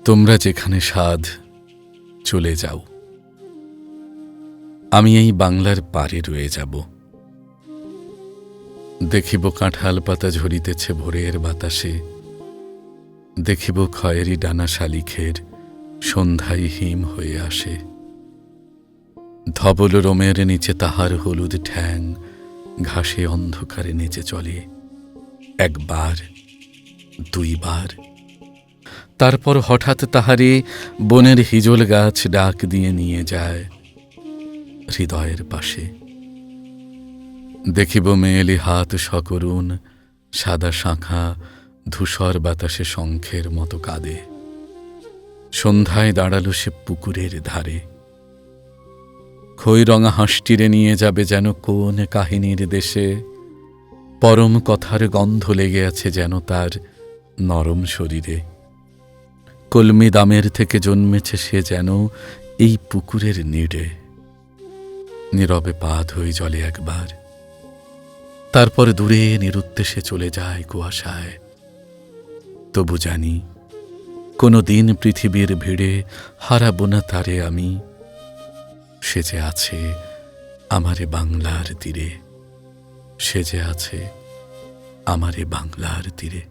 তোমরা যেখানে সাধ চলে যাও, আমি এই বাংলার পারে রয়ে যাব। দেখিব কাঁঠাল পাতা ঝরিতেছে ভোরের বাতাসে, দেখিব খয়েরি ডানা শালিখের সন্ধ্যায় হিম হয়ে আসে। ধবল রোমের নিচে তাহার হলুদ ঠ্যাং ঘাসে অন্ধকারে নেচে চলে, একবার দুইবার, তারপর হঠাৎ তাহারে বনের হিজল গাছ ডাক দিয়ে নিয়ে যায় হৃদয়ের পাশে। দেখিব মেয়েলি হাত সকরুণ সাদা শাঁখা ধূসর বাতাসে শঙ্খের মতো কাঁদে। সন্ধ্যায় দাঁড়ালো সে পুকুরের ধারে, খৈরঙা হাঁসটিরে নিয়ে যাবে যেন কোন কাহিনীর দেশে। পরম কথার গন্ধ লেগে আছে যেন তার নরম শরীরে। কলমি দামের থেকে জন্মেছে সে যেন এই পুকুরের নীড়ে। নীরবে পা ধুই জলে একবার, তারপর দূরে নিরুদ্দেশে চলে যায় কুয়াশায়। তবু জানি কোনো দিন পৃথিবীর ভিড়ে হারাবো না তারে আমি। সে যে আছে আমারে বাংলার তীরে, সে যে আছে আমারে বাংলার তীরে।